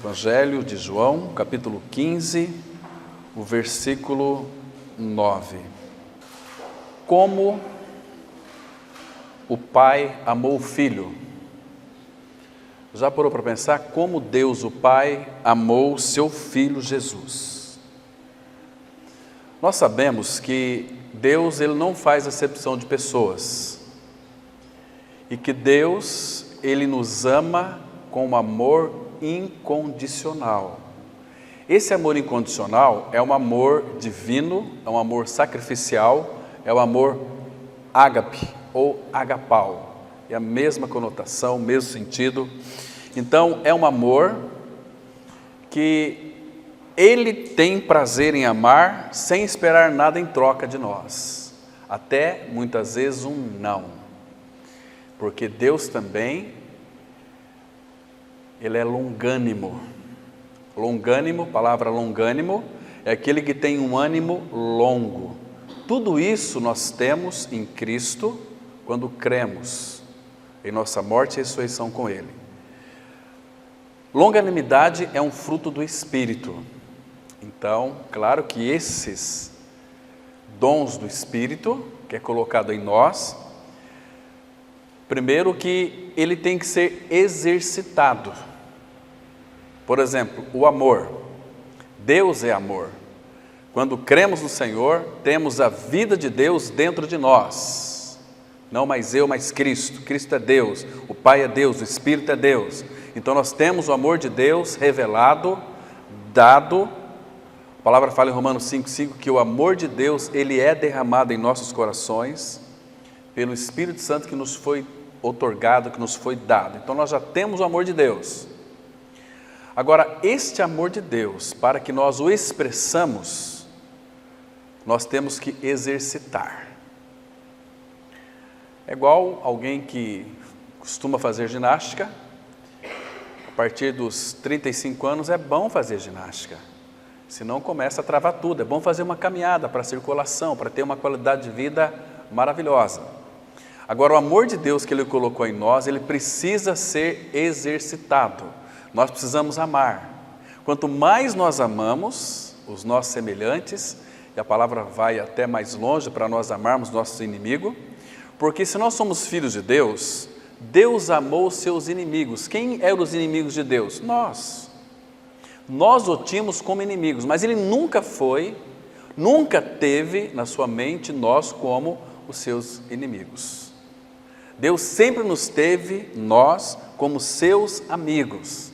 Evangelho de João, capítulo 15, o versículo 9. Como o Pai amou o Filho. Já parou para pensar como Deus, o Pai, amou seu Filho Jesus? Nós sabemos que Deus, Ele não faz acepção de pessoas. E que Deus, Ele nos ama com um amor incondicional. Esse amor incondicional é um amor divino, é um amor sacrificial, é um amor ágape ou agapau. É a mesma conotação, o mesmo sentido. Então, é um amor que Ele tem prazer em amar sem esperar nada em troca de nós. Até, muitas vezes, um não. Porque Deus também, Ele é longânimo. Longânimo, palavra longânimo, é aquele que tem um ânimo longo. Tudo isso nós temos em Cristo quando cremos em nossa morte e ressurreição com Ele. Longanimidade é um fruto do Espírito. Então, claro que esses dons do Espírito, que é colocado em nós, primeiro que ele tem que ser exercitado. Por exemplo, o amor. Deus é amor. Quando cremos no Senhor, temos a vida de Deus dentro de nós. Não mais eu, mas Cristo. Cristo é Deus, o Pai é Deus, o Espírito é Deus. Então nós temos o amor de Deus revelado, dado. A palavra fala em Romanos 5,5 que o amor de Deus, ele é derramado em nossos corações pelo Espírito Santo que nos foi outorgado, que nos foi dado. Então nós já temos o amor de Deus. Agora, este amor de Deus, para que nós o expressamos, nós temos que exercitar. É igual alguém que costuma fazer ginástica. A partir dos 35 anos é bom fazer ginástica. Senão começa a travar tudo. É bom fazer uma caminhada para a circulação, para ter uma qualidade de vida maravilhosa. Agora, o amor de Deus que Ele colocou em nós, ele precisa ser exercitado. Nós precisamos amar. Quanto mais nós amamos os nossos semelhantes, e a palavra vai até mais longe para nós amarmos nosso inimigo, porque se nós somos filhos de Deus, Deus amou os seus inimigos. Quem eram os inimigos de Deus? Nós. Nós o tínhamos como inimigos, mas Ele nunca teve na sua mente nós como os seus inimigos. Deus sempre nos teve, nós, como seus amigos.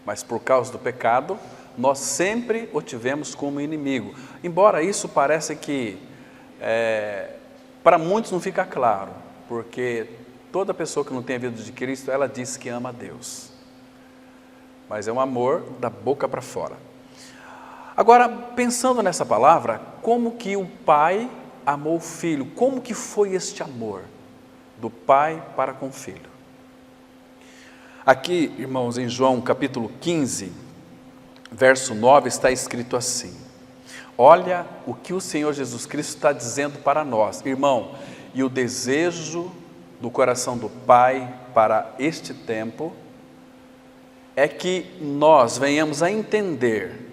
Mas por causa do pecado, nós sempre o tivemos como inimigo. Embora isso pareça que, para muitos não fica claro, porque toda pessoa que não tem a vida de Cristo, ela diz que ama a Deus. Mas é um amor da boca para fora. Agora, pensando nessa palavra, como que o Pai amou o Filho? Como que foi este amor do Pai para com o Filho? Aqui, irmãos, em João capítulo 15, verso 9, está escrito assim. Olha o que o Senhor Jesus Cristo está dizendo para nós, irmão, e o desejo do coração do Pai para este tempo é que nós venhamos a entender,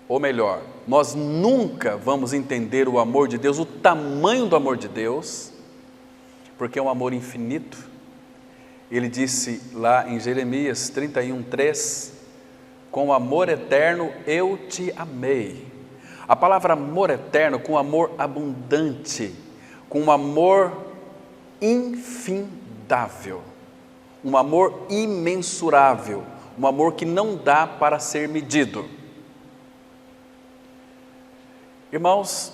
ou melhor, nós nunca vamos entender o amor de Deus, o tamanho do amor de Deus, porque é um amor infinito. Ele disse lá em Jeremias 31:3, com amor eterno eu te amei. A palavra amor eterno, com amor abundante, com um amor infindável, um amor imensurável, um amor que não dá para ser medido. Irmãos,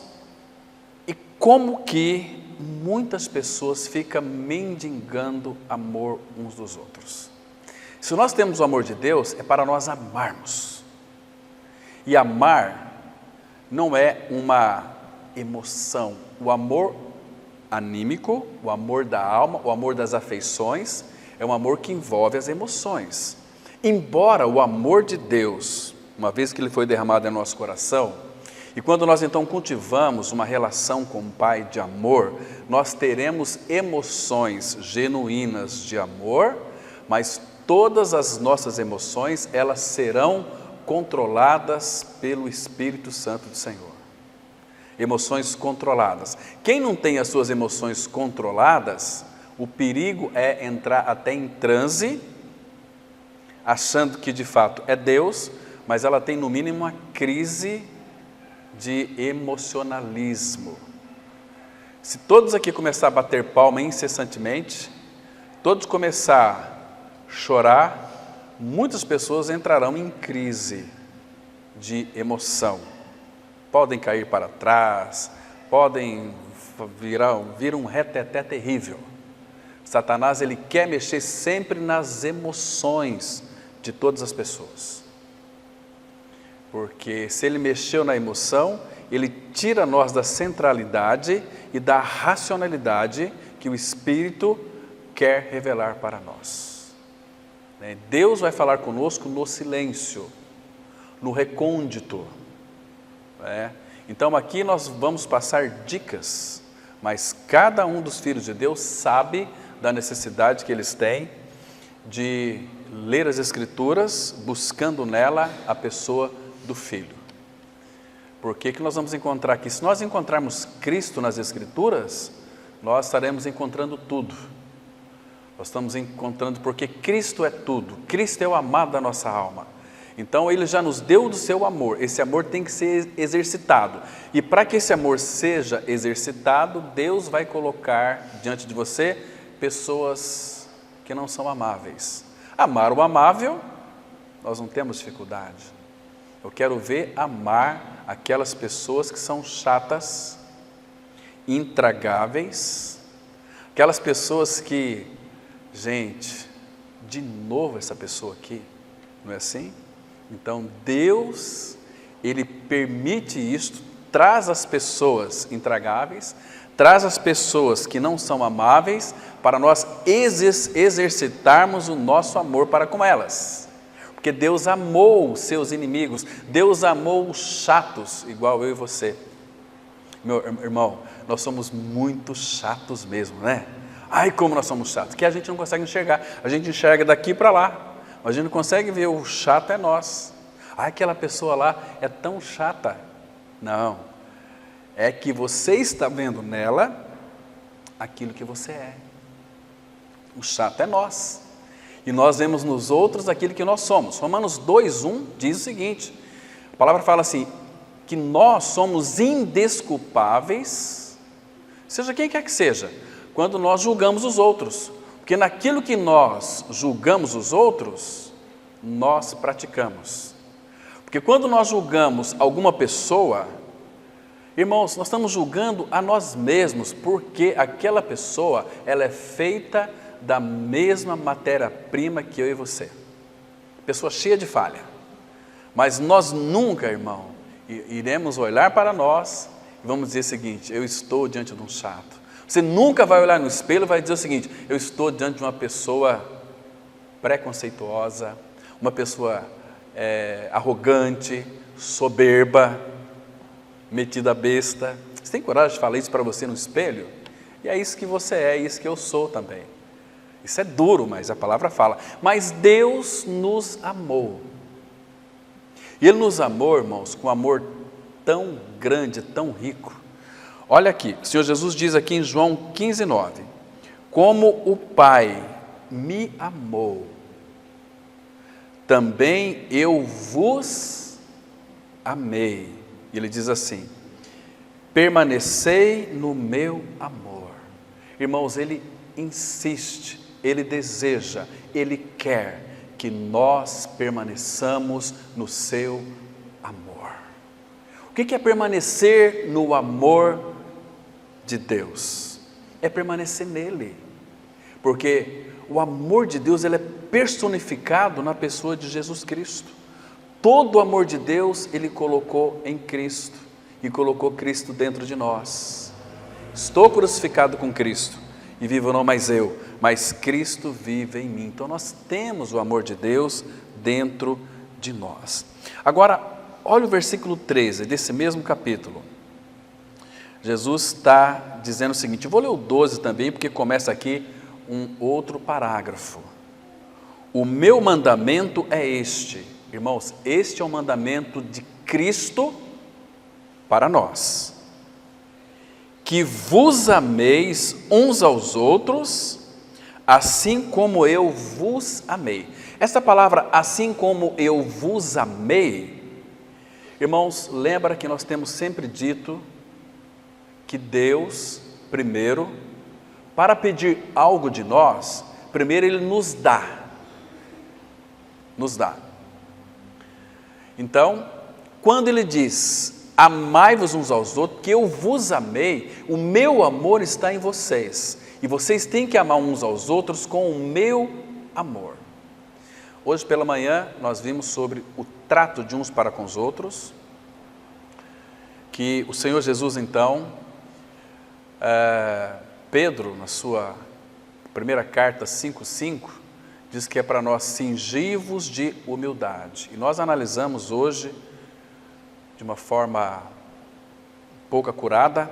e como que muitas pessoas ficam mendigando amor uns dos outros? Se nós temos o amor de Deus, é para nós amarmos. E amar não é uma emoção. O amor anímico, o amor da alma, o amor das afeições, é um amor que envolve as emoções. Embora o amor de Deus, uma vez que ele foi derramado em nosso coração, e quando nós então cultivamos uma relação com o Pai de amor, nós teremos emoções genuínas de amor, mas todas as nossas emoções, elas serão controladas pelo Espírito Santo do Senhor. Emoções controladas. Quem não tem as suas emoções controladas, o perigo é entrar até em transe, achando que de fato é Deus, mas ela tem no mínimo uma crise de emocionalismo. Se todos aqui começar a bater palma incessantemente, todos começar a chorar, muitas pessoas entrarão em crise de emoção. Podem cair para trás, podem vir um reteté terrível. Satanás, ele quer mexer sempre nas emoções de todas as pessoas. Porque se ele mexeu na emoção, ele tira nós da centralidade e da racionalidade que o Espírito quer revelar para nós. Deus vai falar conosco no silêncio, no recôndito. Então aqui nós vamos passar dicas, mas cada um dos filhos de Deus sabe da necessidade que eles têm de ler as Escrituras, buscando nela a pessoa do Filho. Por que nós vamos encontrar aqui? Se nós encontrarmos Cristo nas Escrituras, nós estaremos encontrando tudo. Nós estamos encontrando porque Cristo é tudo. Cristo é o amado da nossa alma. Então Ele já nos deu do seu amor. Esse amor tem que ser exercitado. E para que esse amor seja exercitado, Deus vai colocar diante de você pessoas que não são amáveis. Amar o amável, nós não temos dificuldade. Eu quero ver amar aquelas pessoas que são chatas, intragáveis, aquelas pessoas que, gente, de novo essa pessoa aqui, não é assim? Então Deus, Ele permite isto, traz as pessoas intragáveis, traz as pessoas que não são amáveis, para nós exercitarmos o nosso amor para com elas. Porque Deus amou os seus inimigos, Deus amou os chatos, igual eu e você. Meu irmão, nós somos muito chatos mesmo, né? Ai, como nós somos chatos, que a gente não consegue enxergar. A gente enxerga daqui para lá, mas a gente não consegue ver, o chato é nós. Ai, aquela pessoa lá é tão chata. Não, é que você está vendo nela aquilo que você é. O chato é nós. E nós vemos nos outros aquilo que nós somos. Romanos 2:1 diz o seguinte, a palavra fala assim, que nós somos indesculpáveis, seja quem quer que seja, quando nós julgamos os outros. Porque naquilo que nós julgamos os outros, nós praticamos. Porque quando nós julgamos alguma pessoa, irmãos, nós estamos julgando a nós mesmos, porque aquela pessoa, ela é feita da mesma matéria-prima que eu e você. Pessoa cheia de falha. Mas nós nunca, irmão, iremos olhar para nós e vamos dizer o seguinte, eu estou diante de um chato. Você nunca vai olhar no espelho e vai dizer o seguinte, eu estou diante de uma pessoa preconceituosa, uma pessoa arrogante, soberba, metida besta. Você tem coragem de falar isso para você no espelho? E é isso que você é isso que eu sou também. Isso é duro, mas a palavra fala. Mas Deus nos amou. E Ele nos amou, irmãos, com um amor tão grande, tão rico. Olha aqui, o Senhor Jesus diz aqui em João 15:9, como o Pai me amou, também eu vos amei. E Ele diz assim, permanecei no meu amor. Irmãos, Ele insiste, Ele deseja, Ele quer que nós permaneçamos no seu amor. O que é permanecer no amor de Deus? É permanecer nele, porque o amor de Deus ele é personificado na pessoa de Jesus Cristo. Todo o amor de Deus Ele colocou em Cristo e colocou Cristo dentro de nós. Estou crucificado com Cristo e vivo não mais eu, mas Cristo vive em mim. Então nós temos o amor de Deus dentro de nós. Agora, olha o versículo 13 desse mesmo capítulo. Jesus está dizendo o seguinte, eu vou ler o 12 também, porque começa aqui um outro parágrafo. O meu mandamento é este. Irmãos, este é o mandamento de Cristo para nós. Que vos ameis uns aos outros, assim como eu vos amei. Essa palavra, assim como eu vos amei, irmãos, lembra que nós temos sempre dito que Deus, primeiro, para pedir algo de nós, primeiro Ele nos dá. Nos dá. Então, quando Ele diz, amai-vos uns aos outros, que eu vos amei, o meu amor está em vocês. E vocês têm que amar uns aos outros com o meu amor. Hoje pela manhã nós vimos sobre o trato de uns para com os outros, que o Senhor Jesus então, Pedro na sua primeira carta 5,5, diz que é para nós cingir-vos de humildade. E nós analisamos hoje, de uma forma pouco acurada,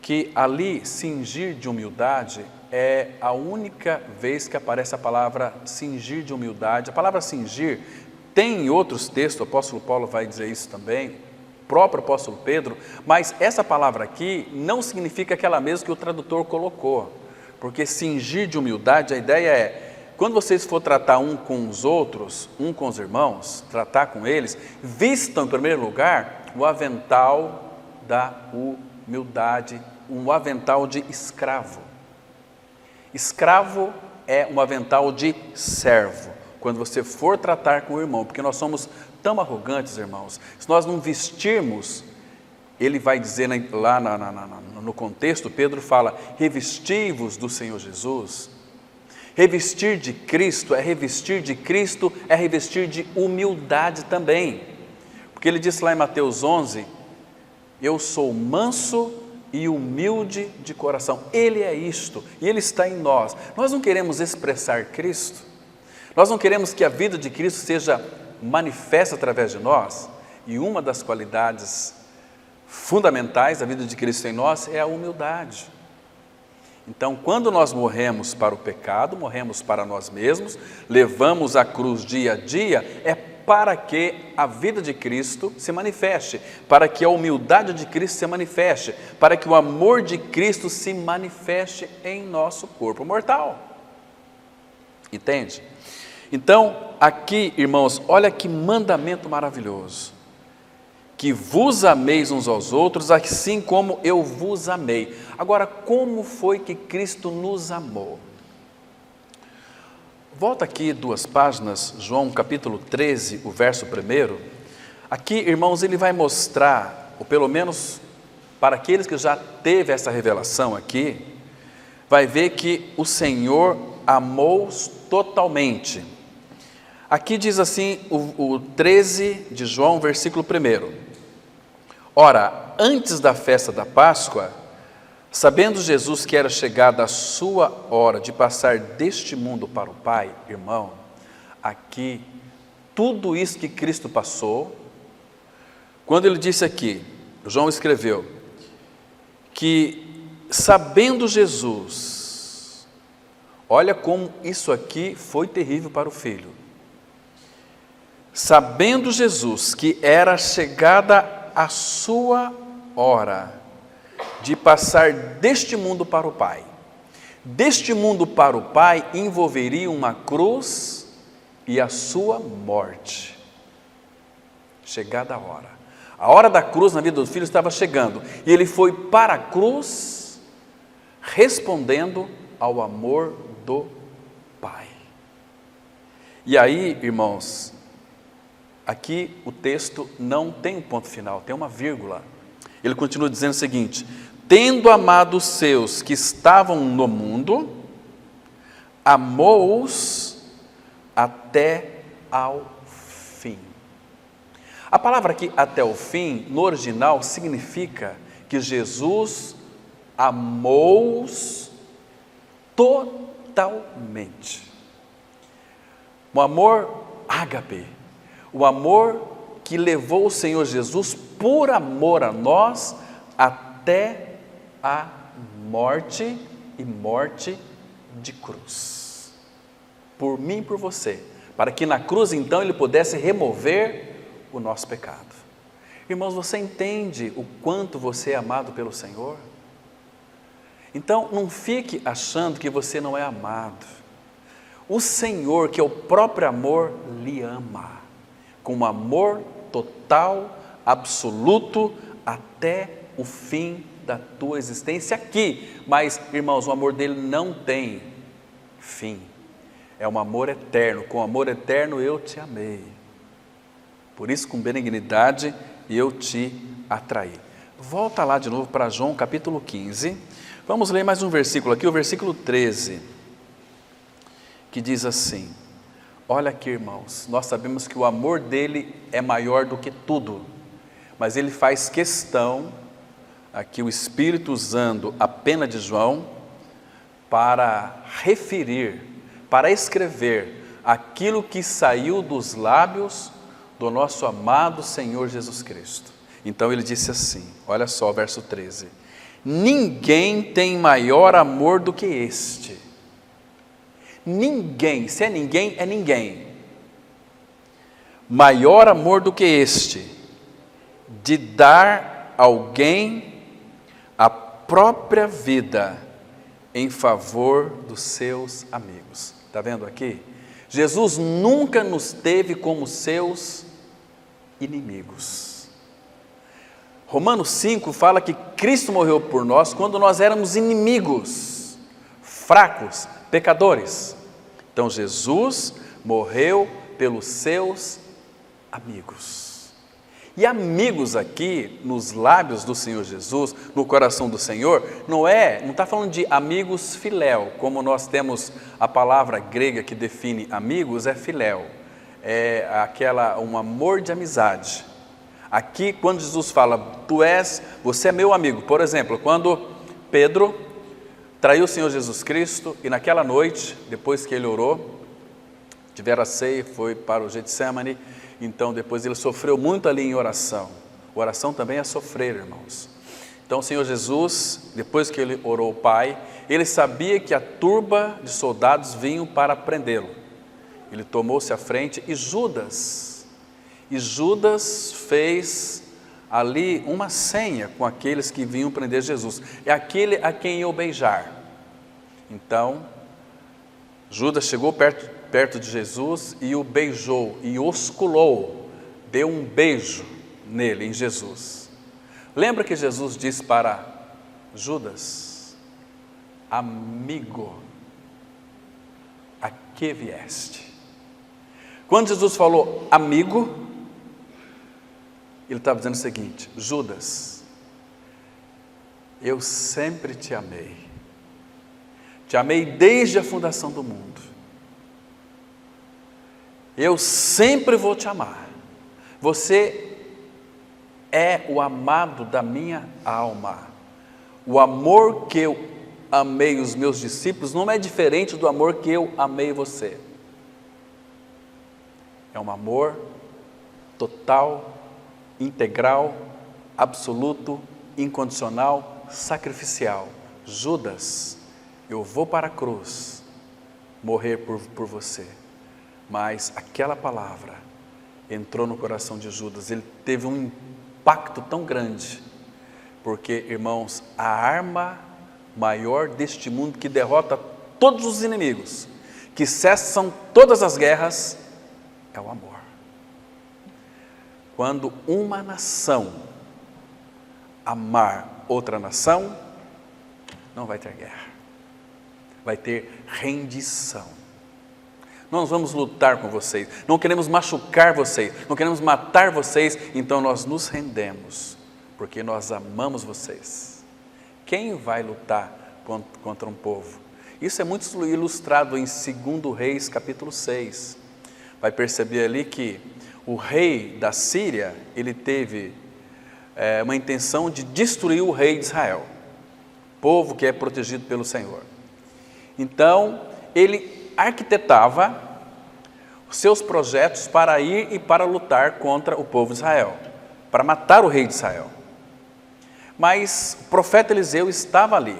que ali cingir de humildade é a única vez que aparece a palavra cingir de humildade. A palavra cingir tem em outros textos, o apóstolo Paulo vai dizer isso também, o próprio apóstolo Pedro, mas essa palavra aqui não significa aquela mesma que o tradutor colocou, porque cingir de humildade, a ideia é, quando vocês for tratar um com os outros, um com os irmãos, tratar com eles, vistam em primeiro lugar o avental da humildade, um avental de escravo. Escravo é um avental de servo, quando você for tratar com o irmão, porque nós somos tão arrogantes, irmãos, se nós não vestirmos, ele vai dizer lá no contexto, Pedro fala, revesti-vos do Senhor Jesus. Revestir de Cristo, é revestir de humildade também, porque ele disse lá em Mateus 11, eu sou manso e humilde de coração. Ele é isto, e Ele está em nós. Nós não queremos expressar Cristo, nós não queremos que a vida de Cristo seja manifesta através de nós, e uma das qualidades fundamentais da vida de Cristo em nós é a humildade. Então, quando nós morremos para o pecado, morremos para nós mesmos, levamos a cruz dia a dia, é para que a vida de Cristo se manifeste, para que a humildade de Cristo se manifeste, para que o amor de Cristo se manifeste em nosso corpo mortal. Entende? Então, aqui, irmãos, olha que mandamento maravilhoso. Que vos ameis uns aos outros, assim como eu vos amei. Agora, como foi que Cristo nos amou? Volta aqui 2 páginas, João capítulo 13, o verso 1. Aqui, irmãos, ele vai mostrar, ou pelo menos para aqueles que já teve essa revelação aqui, vai ver que o Senhor amou-os totalmente. Aqui diz assim, o 13 de João, versículo 1. Ora, antes da festa da Páscoa, sabendo Jesus que era chegada a sua hora de passar deste mundo para o Pai, irmão, aqui, tudo isso que Cristo passou, quando ele disse aqui, João escreveu, que sabendo Jesus, olha como isso aqui foi terrível para o filho, sabendo Jesus que era chegada a sua hora de passar deste mundo para o Pai. Deste mundo para o Pai envolveria uma cruz e a sua morte. Chegada a hora. A hora da cruz na vida do filho estava chegando. E ele foi para a cruz respondendo ao amor do Pai. E aí, irmãos, aqui o texto não tem um ponto final, tem uma vírgula. Ele continua dizendo o seguinte: tendo amado os seus que estavam no mundo, amou-os até ao fim. A palavra aqui, até o fim, no original, significa que Jesus amou-os totalmente. O amor ágape, o amor que levou o Senhor Jesus por amor a nós até a morte e morte de cruz. por mim e por você, para que na cruz então Ele pudesse remover o nosso pecado. Irmãos, você entende o quanto você é amado pelo Senhor? Então não fique achando que você não é amado. O Senhor, que é o próprio amor, lhe ama, com um amor total, absoluto, até o fim da tua existência aqui. Mas, irmãos, o amor dele não tem fim, é um amor eterno. Com amor eterno eu te amei, por isso com benignidade eu te atraí. Volta lá de novo para João capítulo 15, vamos ler mais um versículo aqui, o versículo 13, que diz assim: olha aqui, irmãos, nós sabemos que o amor dele é maior do que tudo, mas ele faz questão, aqui o Espírito usando a pena de João, para referir, para escrever aquilo que saiu dos lábios do nosso amado Senhor Jesus Cristo. Então ele disse assim, olha só o verso 13: ninguém tem maior amor do que este. Ninguém, se é ninguém. Maior amor do que este, de dar alguém a própria vida em favor dos seus amigos. Está vendo aqui? Jesus nunca nos teve como seus inimigos. Romanos 5 fala que Cristo morreu por nós quando nós éramos inimigos, fracos, pecadores. Então Jesus morreu pelos seus amigos. E amigos aqui, nos lábios do Senhor Jesus, no coração do Senhor, não está falando de amigos filéu, como nós temos a palavra grega que define amigos, é filéu, é um amor de amizade. Aqui, quando Jesus fala, você é meu amigo, por exemplo, quando Pedro traiu o Senhor Jesus Cristo, e naquela noite, depois que ele orou, tiveram a ceia, foi para o Getsemane, então depois ele sofreu muito ali em oração. Oração também é sofrer, irmãos. Então o Senhor Jesus, depois que ele orou ao Pai, ele sabia que a turba de soldados vinham para prendê-lo. Ele tomou-se à frente e Judas fez ali uma senha com aqueles que vinham prender Jesus. É aquele a quem eu beijar. Então, Judas chegou perto de Jesus e o beijou, e osculou, deu um beijo nele, em Jesus. Lembra que Jesus disse para Judas: amigo, a que vieste? Quando Jesus falou amigo, ele estava dizendo o seguinte: Judas, eu sempre te amei desde a fundação do mundo, eu sempre vou te amar, você é o amado da minha alma. O amor que eu amei os meus discípulos não é diferente do amor que eu amei você. É um amor total, integral, absoluto, incondicional, sacrificial. Judas, eu vou para a cruz morrer por você. Mas aquela palavra entrou no coração de Judas, ele teve um impacto tão grande, porque, irmãos, a arma maior deste mundo que derrota todos os inimigos, que cessam todas as guerras, é o amor. Quando uma nação amar outra nação, não vai ter guerra, vai ter rendição. Nós vamos lutar com vocês, não queremos machucar vocês, não queremos matar vocês, então nós nos rendemos, porque nós amamos vocês. Quem vai lutar contra um povo? Isso é muito ilustrado em 2 Reis capítulo 6. Vai perceber ali que o rei da Síria, ele teve uma intenção de destruir o rei de Israel, povo que é protegido pelo Senhor. Então, ele arquitetava os seus projetos para ir e para lutar contra o povo de Israel, para matar o rei de Israel. Mas o profeta Eliseu estava ali,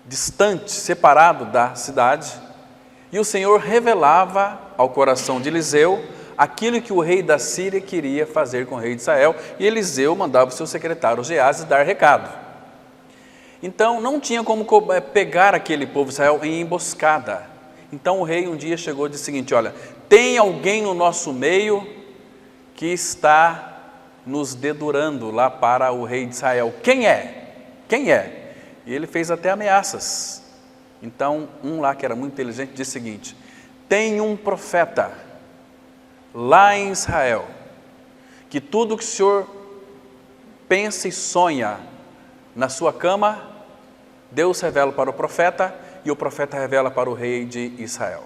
distante, separado da cidade, E o Senhor revelava ao coração de Eliseu aquilo que o rei da Síria queria fazer com o rei de Israel, e Eliseu mandava o seu secretário Geazi dar recado. Então não tinha como pegar aquele povo de Israel em emboscada. Então o rei um dia chegou e disse o seguinte: olha, tem alguém no nosso meio que está nos dedurando lá para o rei de Israel. Quem é? Quem é? E ele fez até ameaças. Então um lá que era muito inteligente disse o seguinte: tem um profeta lá em Israel, que tudo que o senhor pensa e sonha na sua cama, Deus revela para o profeta, e o profeta revela para o rei de Israel.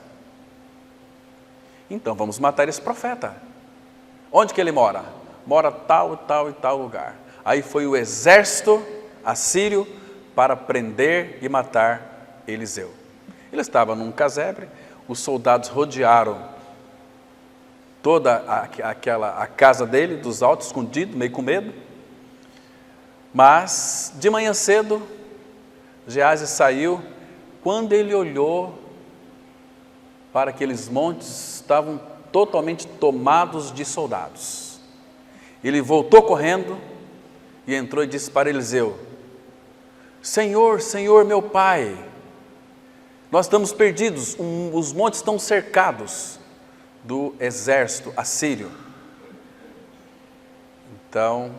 Então vamos matar esse profeta. Onde que ele mora? Mora tal, tal e tal lugar. Aí foi o exército assírio para prender e matar Eliseu. Ele estava num casebre, os soldados rodearam toda a casa dele, dos altos, escondido, meio com medo. Mas de manhã cedo, Geazi saiu. Quando ele olhou para aqueles montes, estavam totalmente tomados de soldados. Ele voltou correndo e entrou e disse para Eliseu: Senhor, Senhor meu pai, nós estamos perdidos, os montes estão cercados do exército assírio. Então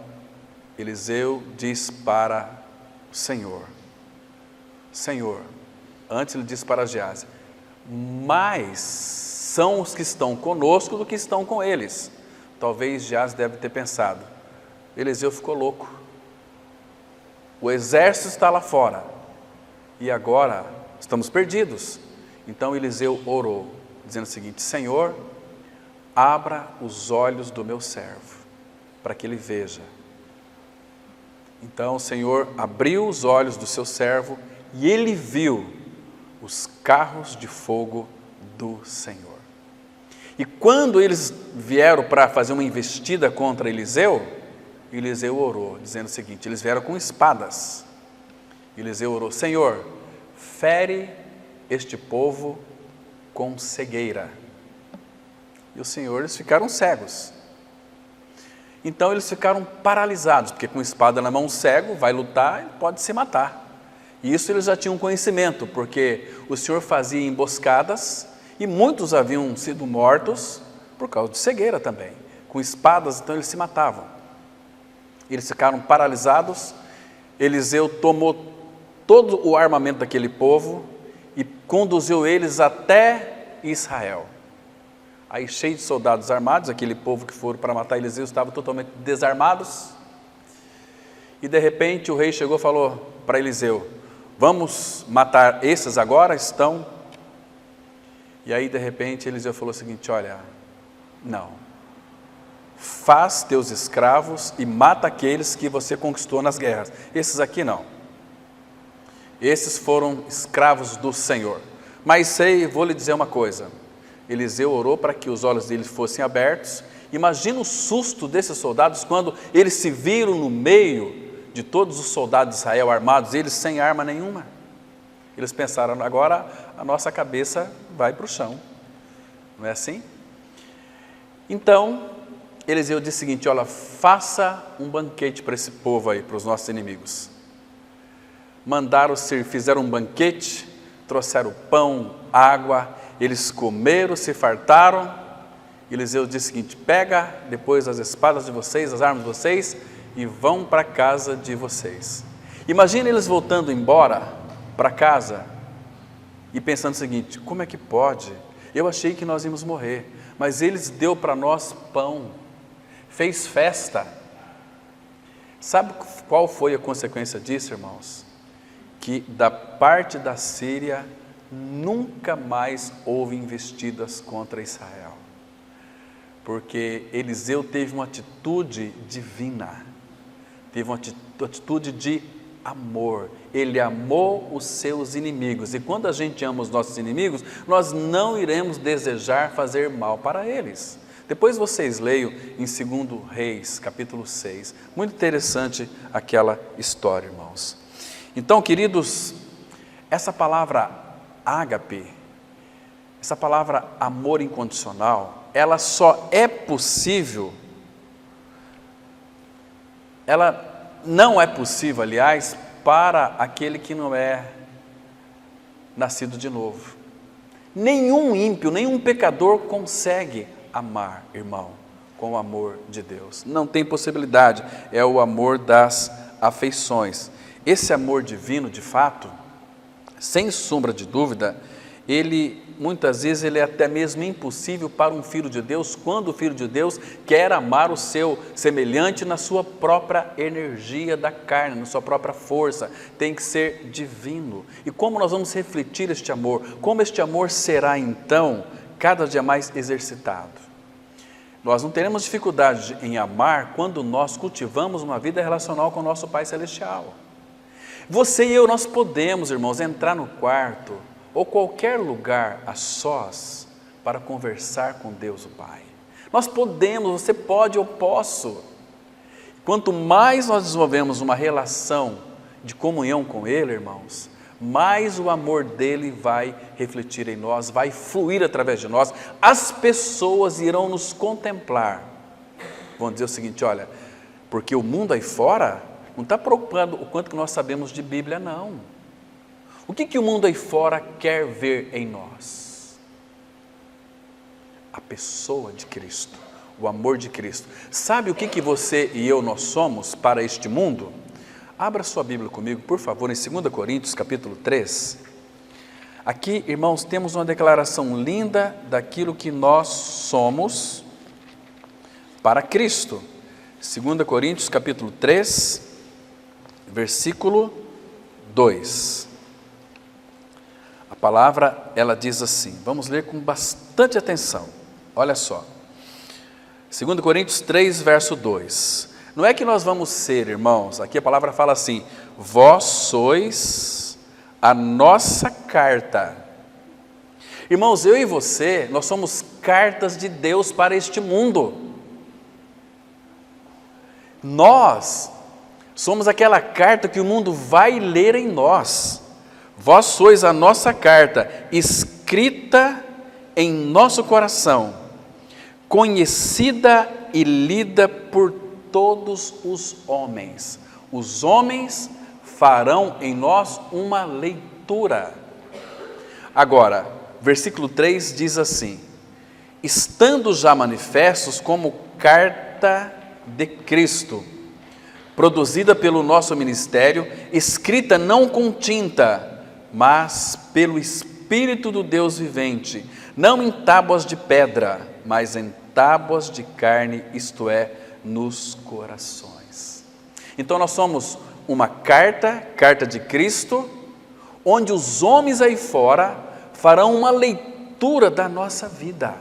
Eliseu diz para o Senhor, antes ele disse para Geazi: mais são os que estão conosco do que estão com eles. Talvez Geazi deve ter pensado: Eliseu ficou louco, o exército está lá fora e agora estamos perdidos. Então Eliseu orou, dizendo o seguinte: Senhor, abra os olhos do meu servo, para que ele veja. Então o Senhor abriu os olhos do seu servo, e ele viu os carros de fogo do Senhor. E quando eles vieram para fazer uma investida contra Eliseu, Eliseu orou, dizendo o seguinte: eles vieram com espadas. Eliseu orou: Senhor, fere este povo com cegueira. E o Senhor, eles ficaram cegos. Então eles ficaram paralisados, porque com espada na mão, um cego vai lutar e pode se matar. E isso eles já tinham conhecimento, porque o Senhor fazia emboscadas e muitos haviam sido mortos por causa de cegueira também. Com espadas, então eles se matavam. Eles ficaram paralisados. Eliseu tomou todo o armamento daquele povo e conduziu eles até Israel. Aí, cheio de soldados armados, aquele povo que foram para matar Eliseu estava totalmente desarmados. E de repente o rei chegou e falou para Eliseu: vamos matar esses agora? Estão. E aí de repente Eliseu falou o seguinte: olha, não, faz teus escravos e mata aqueles que você conquistou nas guerras. Esses aqui não. Esses foram escravos do Senhor. Mas vou lhe dizer uma coisa: Eliseu orou para que os olhos deles fossem abertos. Imagina o susto desses soldados quando eles se viram no meio de todos os soldados de Israel armados, eles sem arma nenhuma. Eles pensaram: agora a nossa cabeça vai para o chão. Não é assim? Então Eliseu disse o seguinte: olha, faça um banquete para esse povo aí, para os nossos inimigos. Fizeram um banquete, trouxeram pão, água, eles comeram, se fartaram. Eliseu disse o seguinte: pega depois as espadas de vocês, as armas de vocês, e vão para a casa de vocês. Imagina eles voltando embora para casa e pensando o seguinte: como é que pode? Eu achei que nós íamos morrer, mas eles deu para nós pão, fez festa. Sabe qual foi a consequência disso, irmãos? Que da parte da Síria nunca mais houve investidas contra Israel, porque Eliseu teve uma atitude divina, teve uma atitude de amor. Ele amou os seus inimigos, e quando a gente ama os nossos inimigos, nós não iremos desejar fazer mal para eles. Depois vocês leiam em 2 Reis, capítulo 6, muito interessante aquela história, irmãos. Então, queridos, essa palavra ágape essa palavra amor incondicional, ela só é possível, ela não é possível, aliás, para aquele que não é nascido de novo. Nenhum ímpio, nenhum pecador consegue amar, irmão, com o amor de Deus. Não tem possibilidade, é o amor das afeições. Esse amor divino, de fato, sem sombra de dúvida, muitas vezes ele é até mesmo impossível para um filho de Deus, quando o filho de Deus quer amar o seu semelhante na sua própria energia da carne, na sua própria força, tem que ser divino. E como nós vamos refletir este amor? Como este amor será então cada dia mais exercitado? Nós não teremos dificuldade em amar quando nós cultivamos uma vida relacional com o nosso Pai Celestial. Você e eu, nós podemos, irmãos, entrar no quarto ou qualquer lugar a sós para conversar com Deus o Pai. Nós podemos, você pode, eu posso. Quanto mais nós desenvolvemos uma relação de comunhão com Ele, irmãos, mais o amor dele vai refletir em nós, vai fluir através de nós. As pessoas irão nos contemplar. Vão dizer o seguinte: olha, porque o mundo aí fora não está preocupado o quanto que nós sabemos de Bíblia, não. O que o mundo aí fora quer ver em nós? A pessoa de Cristo, o amor de Cristo. Sabe o que você e eu nós somos para este mundo? Abra sua Bíblia comigo, por favor, em 2 Coríntios, capítulo 3. Aqui, irmãos, temos uma declaração linda daquilo que nós somos para Cristo. 2 Coríntios, capítulo 3, versículo 2. A palavra, ela diz assim, vamos ler com bastante atenção. Olha só. 2 Coríntios 3, verso 2. Não é que nós vamos ser, irmãos, aqui a palavra fala assim: vós sois a nossa carta. Irmãos, eu e você, nós somos cartas de Deus para este mundo. Nós somos aquela carta que o mundo vai ler em nós. Vós sois a nossa carta, escrita em nosso coração, conhecida e lida por todos os homens. Os homens farão em nós uma leitura. Agora, versículo 3 diz assim: estando já manifestos como carta de Cristo, produzida pelo nosso ministério, escrita não com tinta, mas pelo Espírito do Deus vivente, não em tábuas de pedra, mas em tábuas de carne, isto é, nos corações. Então nós somos uma carta de Cristo, onde os homens aí fora farão uma leitura da nossa vida.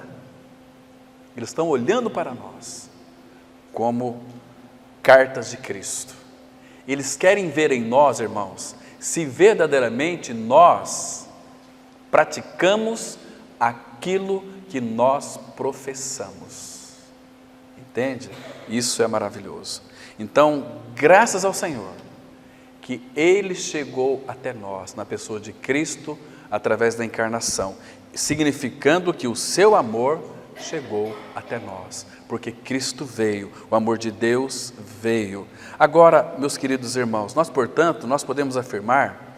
Eles estão olhando para nós como cartas de Cristo. Eles querem ver em nós, irmãos, se verdadeiramente nós praticamos aquilo que nós professamos. Entende? Isso é maravilhoso. Então, graças ao Senhor, que Ele chegou até nós, na pessoa de Cristo, através da encarnação, significando que o seu amor chegou até nós, porque Cristo veio, o amor de Deus veio. Agora, meus queridos irmãos, nós, portanto, nós podemos afirmar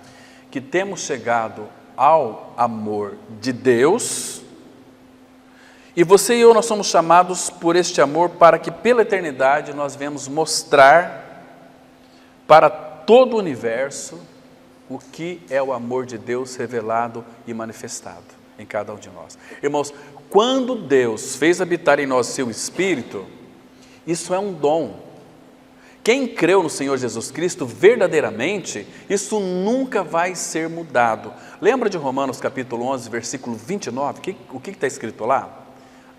que temos chegado ao amor de Deus. E você e eu, nós somos chamados por este amor para que pela eternidade nós venhamos mostrar para todo o universo o que é o amor de Deus revelado e manifestado em cada um de nós. Irmãos, quando Deus fez habitar em nós seu Espírito, isso é um dom. Quem creu no Senhor Jesus Cristo verdadeiramente, isso nunca vai ser mudado. Lembra de Romanos capítulo 11, versículo 29? O que está escrito lá?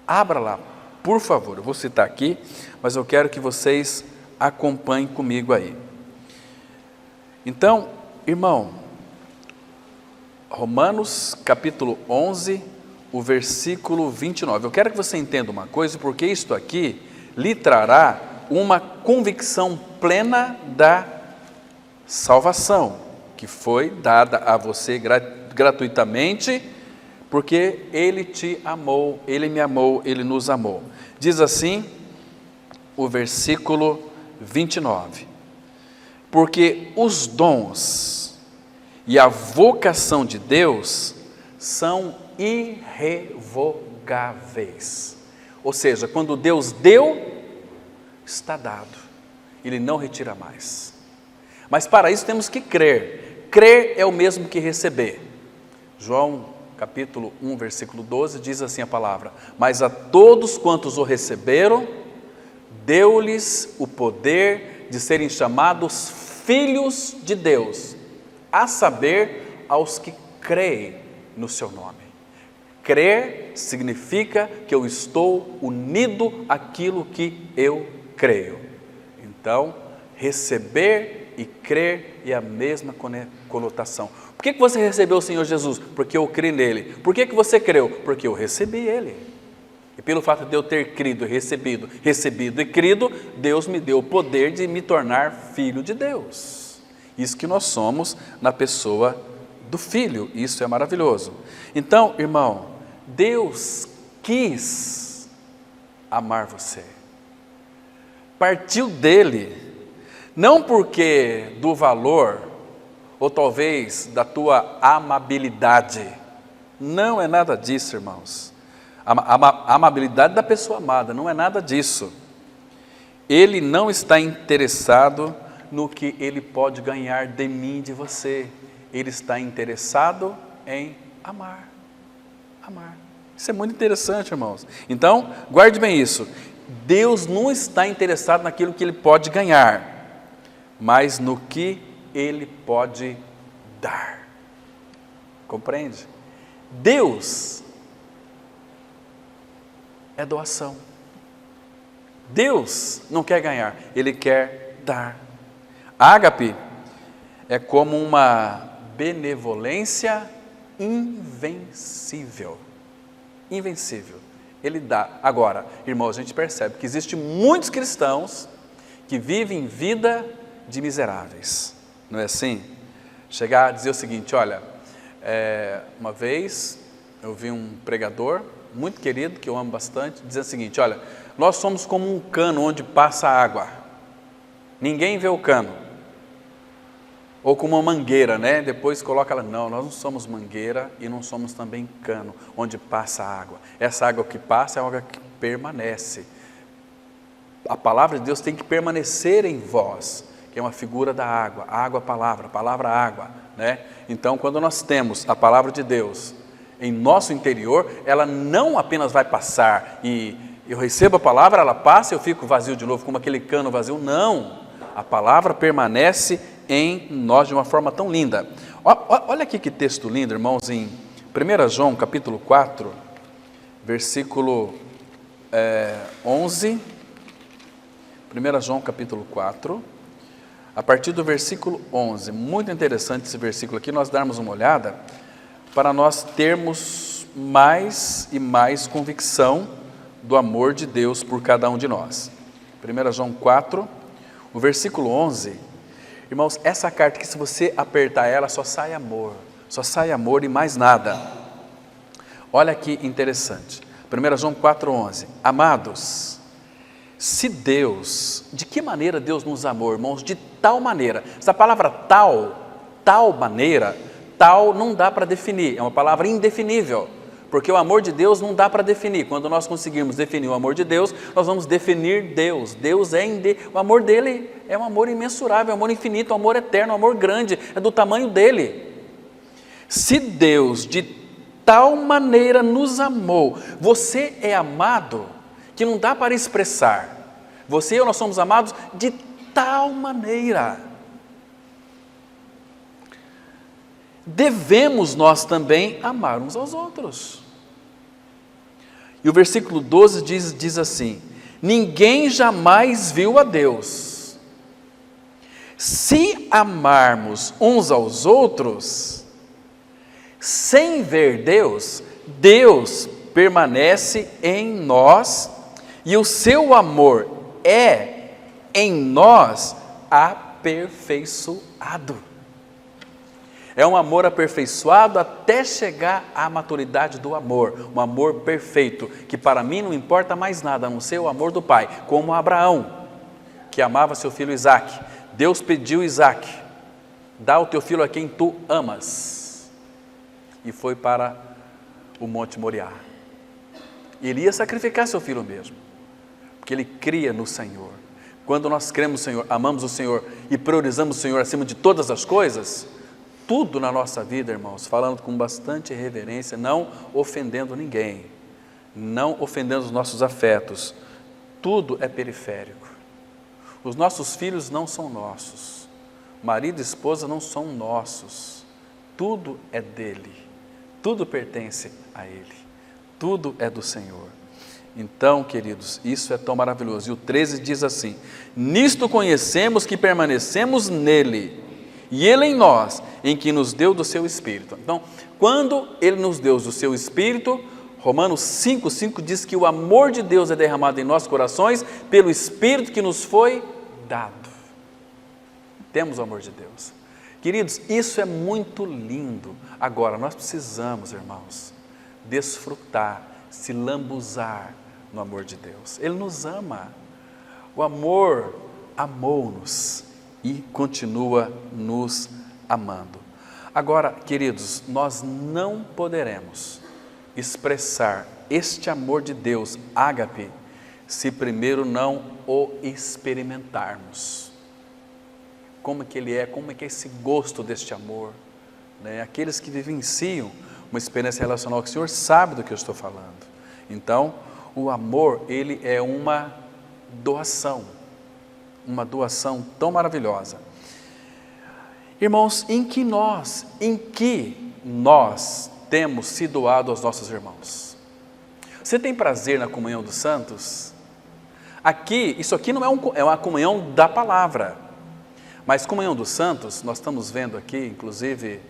Abra lá, por favor, eu vou citar aqui, mas eu quero que vocês acompanhem comigo aí. Então, irmão, Romanos capítulo 11, o versículo 29. Eu quero que você entenda uma coisa, porque isto aqui lhe trará uma convicção plena da salvação, que foi dada a você gratuitamente porque Ele te amou, Ele me amou, Ele nos amou. Diz assim o versículo 29. Porque os dons e a vocação de Deus são irrevogáveis. Ou seja, quando Deus deu, está dado. Ele não retira mais. Mas para isso temos que crer. Crer é o mesmo que receber. João capítulo 1, versículo 12, diz assim a palavra: mas a todos quantos o receberam, deu-lhes o poder de serem chamados filhos de Deus, a saber, aos que creem no seu nome. Crer significa que eu estou unido àquilo que eu creio. Então, receber e crer é a mesma conotação. Por que você recebeu o Senhor Jesus? Porque eu criei nele. Por que você creu? Porque eu recebi ele. E pelo fato de eu ter crido, recebido e crido, Deus me deu o poder de me tornar filho de Deus. Isso que nós somos na pessoa do Filho. Isso é maravilhoso. Então, irmão, Deus quis amar você. Partiu dele, não porque do valor, ou talvez da tua amabilidade. Não é nada disso, irmãos. A amabilidade da pessoa amada, não é nada disso. Ele não está interessado no que ele pode ganhar de mim e de você. Ele está interessado em amar. Amar. Isso é muito interessante, irmãos. Então, guarde bem isso. Deus não está interessado naquilo que ele pode ganhar, mas no que ele pode dar. Compreende? Deus é doação. Deus não quer ganhar, Ele quer dar. Ágape é como uma benevolência invencível. Invencível. Ele dá. Agora, irmãos, a gente percebe que existem muitos cristãos que vivem vida de miseráveis. Não é assim? Chegar a dizer o seguinte: olha, uma vez eu vi um pregador muito querido, que eu amo bastante, dizendo o seguinte: olha, nós somos como um cano onde passa água, ninguém vê o cano, ou como uma mangueira, né? Depois coloca ela. Não, nós não somos mangueira e não somos também cano onde passa água. Essa água que passa é a água que permanece. A palavra de Deus tem que permanecer em vós, que é uma figura da água, água, palavra, água, né? Então, quando nós temos a palavra de Deus em nosso interior, ela não apenas vai passar e eu recebo a palavra, ela passa e eu fico vazio de novo, como aquele cano vazio. Não, a palavra permanece em nós de uma forma tão linda. Olha aqui que texto lindo, irmãos, em 1 João capítulo 4, versículo 11, 1 João capítulo 4, a partir do versículo 11, muito interessante esse versículo aqui, nós darmos uma olhada, para nós termos mais e mais convicção do amor de Deus por cada um de nós. 1 João 4, o versículo 11, irmãos, essa carta que se você apertar ela, só sai amor e mais nada. Olha que interessante, 1 João 4, 11, amados, se Deus, de que maneira Deus nos amou, irmãos? De tal maneira. Essa palavra tal maneira, tal não dá para definir, é uma palavra indefinível, porque o amor de Deus não dá para definir. Quando nós conseguirmos definir o amor de Deus, nós vamos definir Deus. Deus o amor dele é um amor imensurável, um amor infinito, um amor eterno, um amor grande, é do tamanho dele. Se Deus de tal maneira nos amou, você é amado, que não dá para expressar. Você e eu, nós somos amados de tal maneira. Devemos nós também amar uns aos outros. E o versículo 12 diz assim: ninguém jamais viu a Deus. Se amarmos uns aos outros, sem ver Deus, Deus permanece em nós e o seu amor é em nós aperfeiçoado. É um amor aperfeiçoado até chegar à maturidade do amor, um amor perfeito, que para mim não importa mais nada, a não ser o amor do Pai, como Abraão, que amava seu filho Isaque. Deus pediu Isaque, dá o teu filho a quem tu amas, e foi para o Monte Moriá. Ele ia sacrificar seu filho mesmo, porque ele cria no Senhor. Quando nós cremos no Senhor, amamos o Senhor e priorizamos o Senhor acima de todas as coisas, tudo na nossa vida, irmãos, falando com bastante reverência, não ofendendo ninguém, não ofendendo os nossos afetos, tudo é periférico. Os nossos filhos não são nossos, marido e esposa não são nossos, tudo é dele, tudo pertence a ele, tudo é do Senhor. Então, queridos, isso é tão maravilhoso. E o 13 diz assim: nisto conhecemos que permanecemos nele, e ele em nós, em que nos deu do seu Espírito. Então, quando ele nos deu do seu Espírito, Romanos 5,5 diz que o amor de Deus é derramado em nossos corações pelo Espírito que nos foi dado. Temos o amor de Deus. Queridos, isso é muito lindo. Agora, nós precisamos, irmãos, desfrutar, se lambuzar no amor de Deus. Ele nos ama. O amor amou-nos e continua nos amando. Agora, queridos, nós não poderemos expressar este amor de Deus, ágape, se primeiro não o experimentarmos. Como que ele é, como é que é esse gosto deste amor, né? Aqueles que vivenciam uma experiência relacional com o Senhor sabem do que eu estou falando. Então, o amor, ele é uma doação tão maravilhosa. Irmãos, em que nós temos se doado aos nossos irmãos? Você tem prazer na comunhão dos santos? Isso aqui não é uma comunhão da palavra, mas comunhão dos santos, nós estamos vendo aqui, inclusive,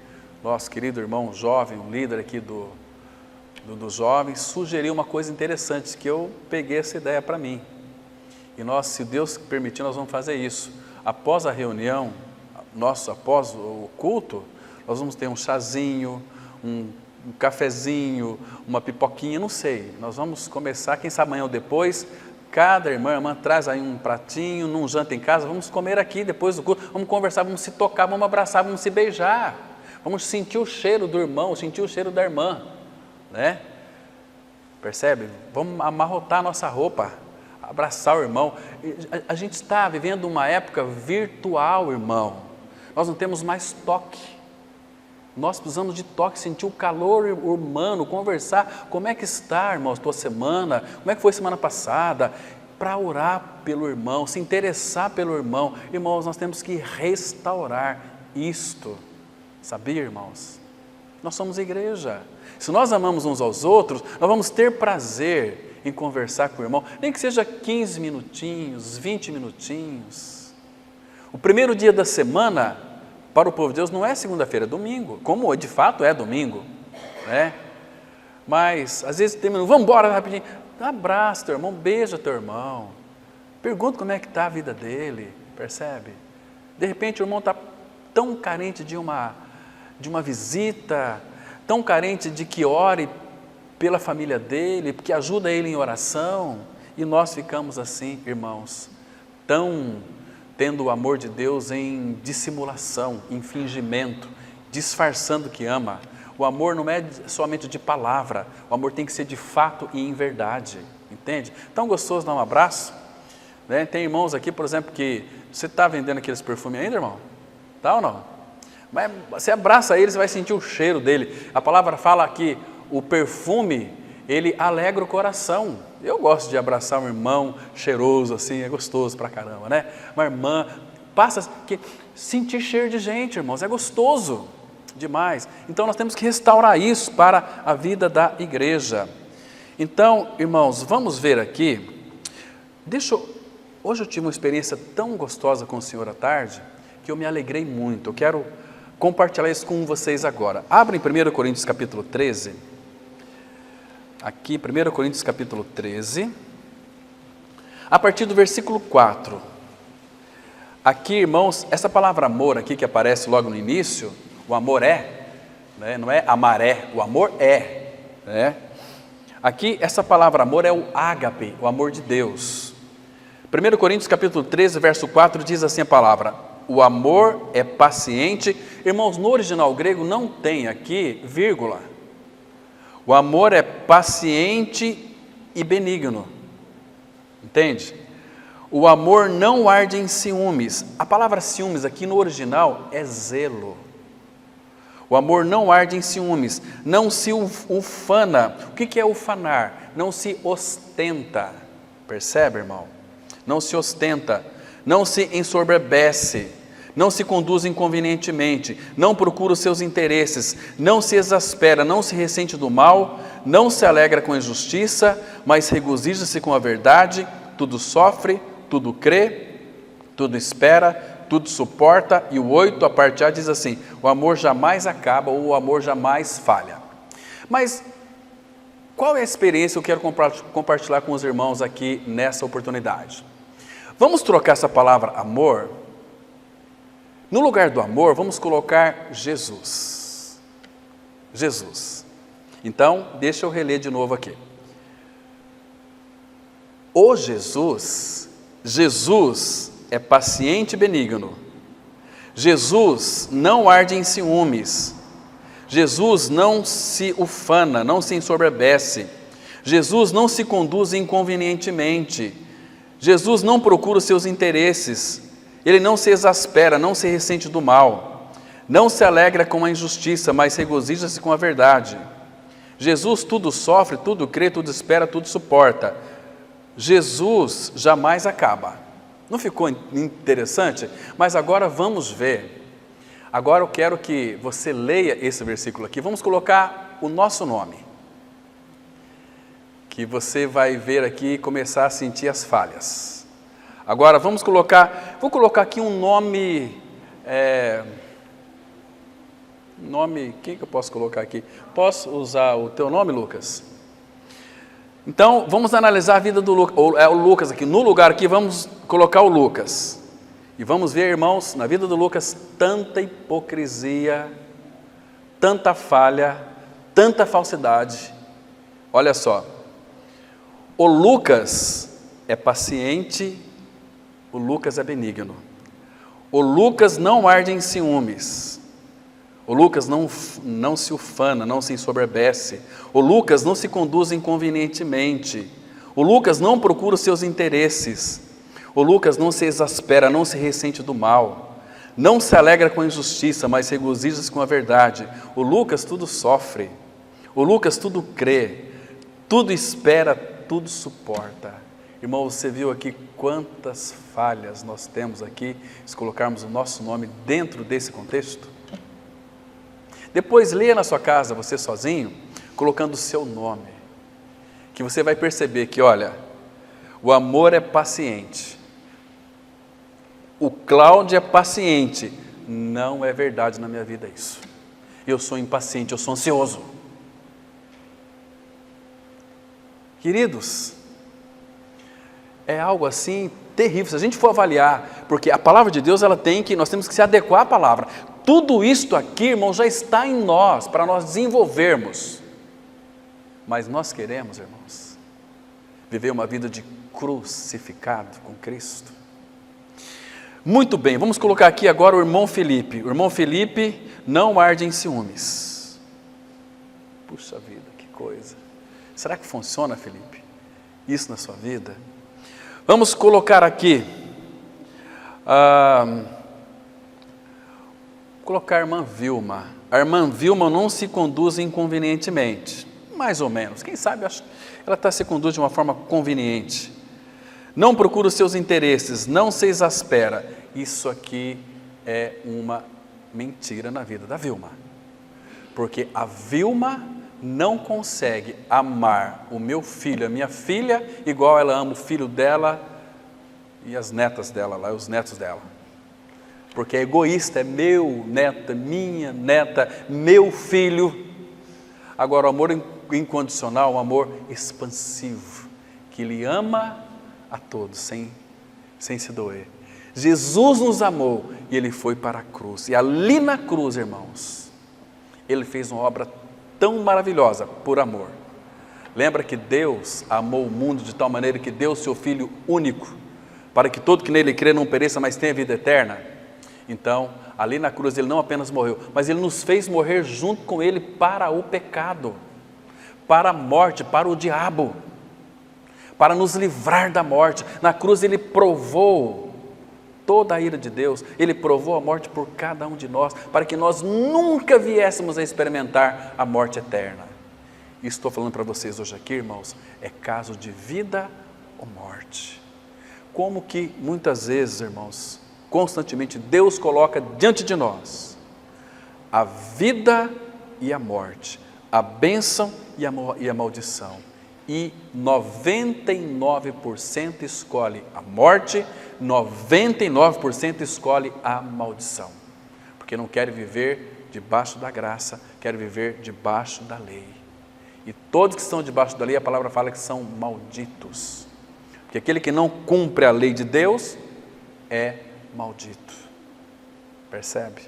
nosso querido irmão jovem, um líder aqui dos jovens, sugeriu uma coisa interessante, que eu peguei essa ideia para mim. E nós, se Deus permitir, nós vamos fazer isso. Após a reunião, após o culto, nós vamos ter um chazinho, um cafezinho, uma pipoquinha, não sei. Nós vamos começar, quem sabe amanhã ou depois, cada irmã traz aí um pratinho, num janta em casa, vamos comer aqui depois do culto, vamos conversar, vamos se tocar, vamos abraçar, vamos se beijar, vamos sentir o cheiro do irmão, sentir o cheiro da irmã, né? Percebe? Vamos amarrotar a nossa roupa, abraçar o irmão. A gente está vivendo uma época virtual, irmão. Nós não temos mais toque. Nós precisamos de toque, sentir o calor humano, conversar. Como é que está, irmãos, tua semana? Como é que foi semana passada? Para orar pelo irmão, se interessar pelo irmão. Irmãos, nós temos que restaurar isto. Sabia, irmãos? Nós somos igreja. Se nós amamos uns aos outros, nós vamos ter prazer em conversar com o irmão, nem que seja 15 minutinhos, 20 minutinhos. O primeiro dia da semana, para o povo de Deus, não é segunda-feira, é domingo, como de fato é domingo, né? Mas, às vezes, vamos embora rapidinho, abraça teu irmão, beija teu irmão, pergunta como é que está a vida dele, percebe? De repente o irmão está tão carente de uma visita, tão carente de que ore pela família dele, que ajuda ele em oração, e nós ficamos assim, irmãos, tendo o amor de Deus em dissimulação, em fingimento, disfarçando que ama. O amor não é somente de palavra, o amor tem que ser de fato e em verdade, entende? Tão gostoso dar um abraço, né? Tem irmãos aqui, por exemplo, que você está vendendo aqueles perfumes ainda, irmão? Tá ou não? Mas você abraça ele, você vai sentir o cheiro dele. A palavra fala que o perfume, ele alegra o coração. Eu gosto de abraçar um irmão cheiroso assim, é gostoso pra caramba, né? Uma irmã, sentir cheiro de gente, irmãos, é gostoso demais. Então nós temos que restaurar isso para a vida da igreja. Então, irmãos, vamos ver aqui. Hoje eu tive uma experiência tão gostosa com o Senhor à tarde, que eu me alegrei muito. Eu quero compartilhar isso com vocês agora. Abre em 1 Coríntios capítulo 13. Aqui, 1 Coríntios capítulo 13, a partir do versículo 4. Aqui, irmãos, essa palavra amor aqui que aparece logo no início, O amor é, né? Não é amaré, o amor é, né? Aqui, essa palavra amor é o ágape, o amor de Deus. 1 Coríntios capítulo 13, verso 4, diz assim a palavra: o amor é paciente. Irmãos, no original grego não tem aqui vírgula. O amor é paciente e benigno. Entende? O amor não arde em ciúmes. A palavra ciúmes aqui no original é zelo. O amor não arde em ciúmes, não se ufana. O que é ufanar? Não se ostenta. Percebe, irmão? Não se ostenta, não se ensoberbece, não se conduz inconvenientemente, não procura os seus interesses, não se exaspera, não se ressente do mal, não se alegra com a injustiça, mas regozija-se com a verdade, tudo sofre, tudo crê, tudo espera, tudo suporta. E o 8, a parte A, diz assim: o amor jamais acaba, ou o amor jamais falha. Mas qual é a experiência que eu quero compartilhar com os irmãos aqui nessa oportunidade? Vamos trocar essa palavra amor. No lugar do amor, vamos colocar Jesus. Jesus. Então, deixa eu reler de novo aqui. O Jesus é paciente e benigno. Jesus não arde em ciúmes. Jesus não se ufana, não se ensoberbece. Jesus não se conduz inconvenientemente. Jesus não procura os seus interesses. Ele não se exaspera, não se ressente do mal. Não se alegra com a injustiça, mas regozija-se com a verdade. Jesus tudo sofre, tudo crê, tudo espera, tudo suporta. Jesus jamais acaba. Não ficou interessante? Mas agora vamos ver. Agora eu quero que você leia esse versículo aqui. Vamos colocar o nosso nome, que você vai ver aqui e começar a sentir as falhas. Agora vou colocar aqui um nome, quem que eu posso colocar aqui? Posso usar o teu nome, Lucas? Então, vamos analisar a vida do Lucas, ou é o Lucas aqui, no lugar aqui vamos colocar o Lucas. E vamos ver, irmãos, na vida do Lucas, tanta hipocrisia, tanta falha, tanta falsidade. Olha só, o Lucas é paciente, o Lucas é benigno. O Lucas não arde em ciúmes. O Lucas não se ufana, não se ensoberbece. O Lucas não se conduz inconvenientemente. O Lucas não procura os seus interesses. O Lucas não se exaspera, não se ressente do mal. Não se alegra com a injustiça, mas regozija-se com a verdade. O Lucas tudo sofre. O Lucas tudo crê, tudo espera, tudo suporta. Irmão, você viu aqui quantas falhas nós temos aqui, se colocarmos o nosso nome dentro desse contexto? Depois leia na sua casa, você sozinho, colocando o seu nome, que você vai perceber que, olha, o amor é paciente, o Cláudio é paciente. Não é verdade na minha vida isso. Eu sou impaciente, eu sou ansioso. Queridos, é algo assim terrível, se a gente for avaliar, porque a palavra de Deus, nós temos que se adequar à palavra. Tudo isto aqui, irmão, já está em nós, para nós desenvolvermos. Mas nós queremos, irmãos, viver uma vida de crucificado com Cristo. Muito bem, vamos colocar aqui agora o irmão Felipe. O irmão Felipe não arde em ciúmes. Puxa vida, que coisa. Será que funciona, Felipe, isso na sua vida? Vamos colocar aqui, colocar a irmã Vilma. A irmã Vilma não se conduz inconvenientemente, mais ou menos. Quem sabe ela se conduz de uma forma conveniente. Não procura os seus interesses, não se exaspera. Isso aqui é uma mentira na vida da Vilma. Porque a Vilma não consegue amar o meu filho, a minha filha, igual ela ama o filho dela e as netas dela, lá, os netos dela. Porque é egoísta, é meu neto, minha neta, meu filho. Agora o amor incondicional, o amor expansivo, que Ele ama a todos, sem se doer. Jesus nos amou e Ele foi para a cruz. E ali na cruz, irmãos, Ele fez uma obra tão maravilhosa por amor. Lembra que Deus amou o mundo de tal maneira que deu o seu Filho único, para que todo que nele crê não pereça, mas tenha vida eterna? Então, ali na cruz Ele não apenas morreu, mas Ele nos fez morrer junto com Ele para o pecado, para a morte, para o diabo, para nos livrar da morte. Na cruz Ele provou toda a ira de Deus, Ele provou a morte por cada um de nós, para que nós nunca viéssemos a experimentar a morte eterna. E estou falando para vocês hoje aqui, irmãos, é caso de vida ou morte. Como que muitas vezes, irmãos, constantemente Deus coloca diante de nós a vida e a morte, a bênção e a maldição. E 99% escolhe a morte, 99% escolhe a maldição. Porque não quer viver debaixo da graça, quer viver debaixo da lei. E todos que estão debaixo da lei, a palavra fala que são malditos. Porque aquele que não cumpre a lei de Deus é maldito. Percebe?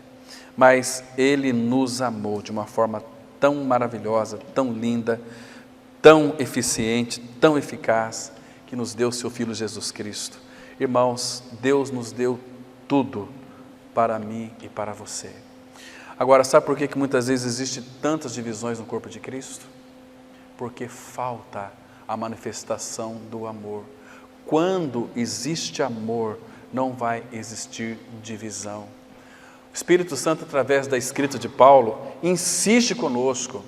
Mas Ele nos amou de uma forma tão maravilhosa, tão linda, tão eficiente, tão eficaz, que nos deu o seu Filho Jesus Cristo. Irmãos, Deus nos deu tudo para mim e para você. Agora, sabe por que muitas vezes existem tantas divisões no corpo de Cristo? Porque falta a manifestação do amor. Quando existe amor, não vai existir divisão. O Espírito Santo, através da escrita de Paulo, insiste conosco.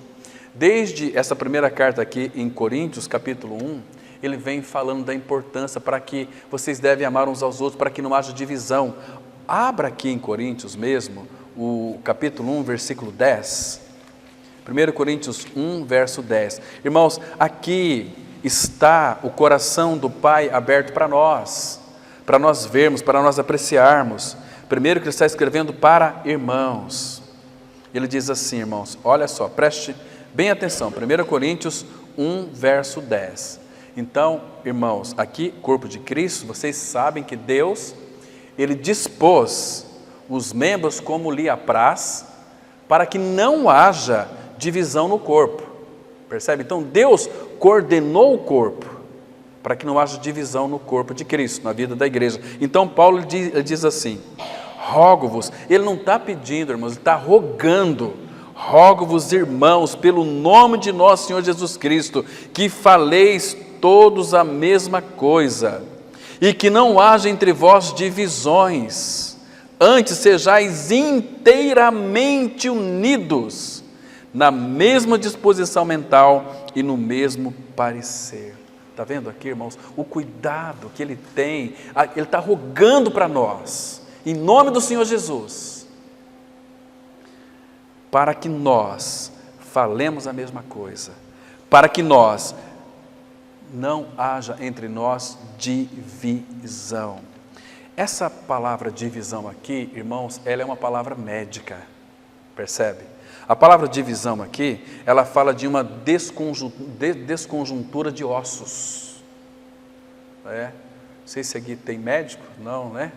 Desde essa primeira carta aqui em Coríntios, capítulo 1, ele vem falando da importância para que vocês devem amar uns aos outros, para que não haja divisão. Abra aqui em Coríntios mesmo, o capítulo 1, versículo 10. 1 Coríntios 1, verso 10. Irmãos, aqui está o coração do Pai aberto para nós vermos, para nós apreciarmos. Primeiro que ele está escrevendo para irmãos. Ele diz assim, irmãos, olha só, preste bem atenção, 1 Coríntios 1, verso 10. Então, irmãos, aqui, corpo de Cristo, vocês sabem que Deus, Ele dispôs os membros como lhe apraz, para que não haja divisão no corpo. Percebe? Então, Deus coordenou o corpo, para que não haja divisão no corpo de Cristo, na vida da igreja. Então, Paulo diz assim, rogo-vos, ele não está pedindo, irmãos, ele está rogando, rogo-vos, irmãos, pelo nome de nosso Senhor Jesus Cristo, que faleis todos a mesma coisa, e que não haja entre vós divisões, antes sejais inteiramente unidos, na mesma disposição mental e no mesmo parecer. Está vendo aqui, irmãos, o cuidado que Ele tem, Ele está rogando para nós, em nome do Senhor Jesus, para que nós falemos a mesma coisa, para que nós não haja entre nós divisão. Essa palavra divisão aqui, irmãos, ela é uma palavra médica, percebe? A palavra divisão aqui, ela fala de uma desconjuntura de ossos. Não sei se aqui tem médico, não, né?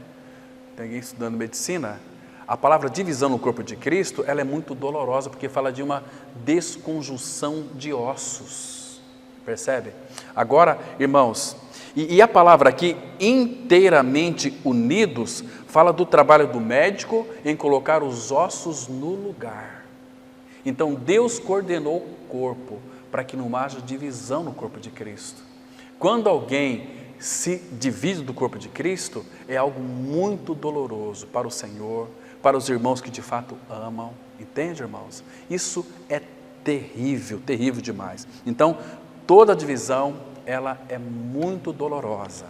Tem alguém estudando medicina? A palavra divisão no corpo de Cristo, ela é muito dolorosa, porque fala de uma desconjunção de ossos. Percebe? Agora, irmãos, e a palavra aqui, inteiramente unidos, fala do trabalho do médico em colocar os ossos no lugar. Então, Deus coordenou o corpo para que não haja divisão no corpo de Cristo. Quando alguém se divide do corpo de Cristo, é algo muito doloroso para o Senhor, para os irmãos que de fato amam. Entende, irmãos? Isso é terrível, terrível demais. Então, toda divisão, ela é muito dolorosa.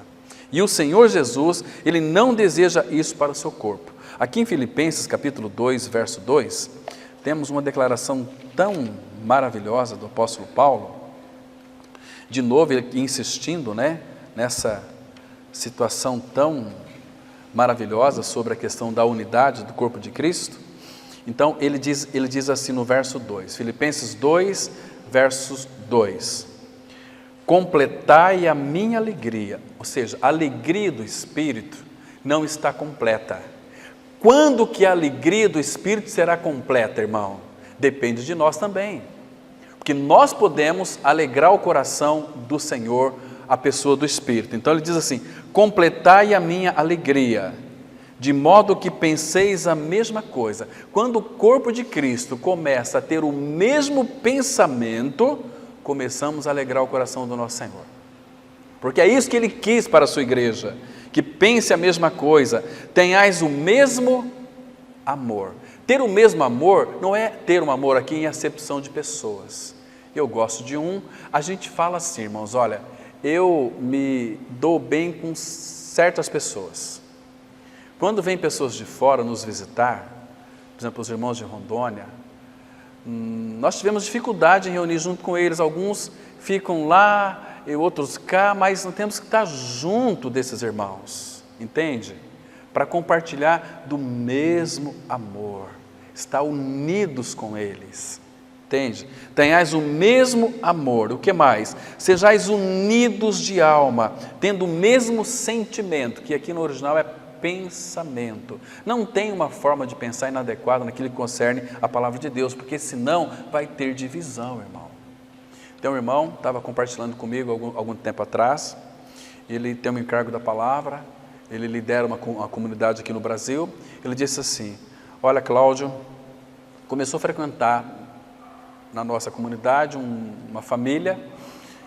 E o Senhor Jesus, Ele não deseja isso para o seu corpo. Aqui em Filipenses, capítulo 2, verso 2, temos uma declaração tão maravilhosa do apóstolo Paulo, de novo ele insistindo, nessa situação tão maravilhosa sobre a questão da unidade do corpo de Cristo. Então ele diz assim no verso 2, Filipenses 2, versos 2, completai a minha alegria, ou seja, a alegria do Espírito não está completa. Quando que a alegria do Espírito será completa, irmão? Depende de nós também, porque nós podemos alegrar o coração do Senhor, a pessoa do Espírito. Então ele diz assim: completai a minha alegria, de modo que penseis a mesma coisa. Quando o corpo de Cristo começa a ter o mesmo pensamento, começamos a alegrar o coração do nosso Senhor, porque é isso que Ele quis para a sua igreja, que pense a mesma coisa, tenhais o mesmo amor. Ter o mesmo amor não é ter um amor aqui em acepção de pessoas. Eu gosto de um, a gente fala assim, irmãos, olha, eu me dou bem com certas pessoas. Quando vem pessoas de fora nos visitar, por exemplo, os irmãos de Rondônia, nós tivemos dificuldade em reunir junto com eles. Alguns ficam lá e outros cá, mas nós temos que estar junto desses irmãos, entende? Para compartilhar do mesmo amor, estar unidos com eles, entende? Tenhais o mesmo amor, o que mais? Sejais unidos de alma, tendo o mesmo sentimento, que aqui no original é pensamento. Não tem uma forma de pensar inadequada naquilo que concerne a palavra de Deus, porque senão vai ter divisão, irmão. Então, o irmão estava compartilhando comigo algum tempo atrás, ele tem um encargo da palavra, ele lidera uma comunidade aqui no Brasil. Ele disse assim: olha, Cláudio, começou a frequentar na nossa comunidade uma família.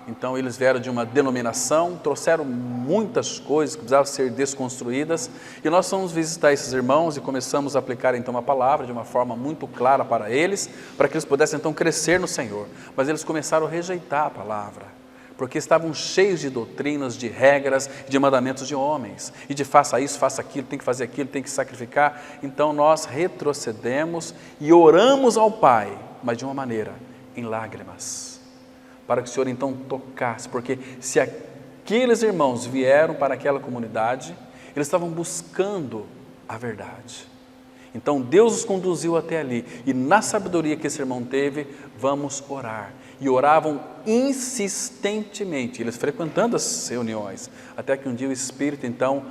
Então eles vieram de uma denominação, trouxeram muitas coisas que precisavam ser desconstruídas, e nós fomos visitar esses irmãos e começamos a aplicar então a palavra de uma forma muito clara para eles que eles pudessem então crescer no Senhor. Mas eles começaram a rejeitar a palavra, porque estavam cheios de doutrinas, de regras, de mandamentos de homens, e de faça isso, faça aquilo, tem que fazer aquilo, tem que sacrificar. Então nós retrocedemos e oramos ao Pai, mas de uma maneira, em lágrimas, para que o Senhor então tocasse, porque se aqueles irmãos vieram para aquela comunidade, eles estavam buscando a verdade. Então Deus os conduziu até ali, e na sabedoria que esse irmão teve, vamos orar. E oravam insistentemente, eles frequentando as reuniões, até que um dia o Espírito então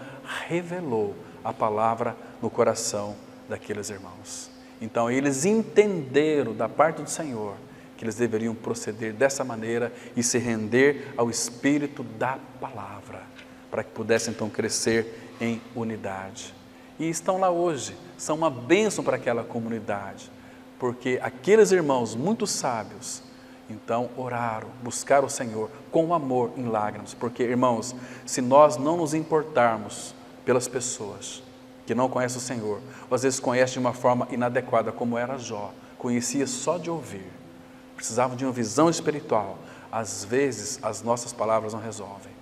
revelou a palavra no coração daqueles irmãos. Então eles entenderam da parte do Senhor que eles deveriam proceder dessa maneira e se render ao Espírito da palavra, para que pudessem então crescer em unidade. E estão lá hoje, são uma bênção para aquela comunidade, porque aqueles irmãos muito sábios, então oraram, buscaram o Senhor com amor em lágrimas, porque, irmãos, se nós não nos importarmos pelas pessoas que não conhecem o Senhor, ou às vezes conhecem de uma forma inadequada, como era Jó, conhecia só de ouvir, precisavam de uma visão espiritual. Às vezes as nossas palavras não resolvem,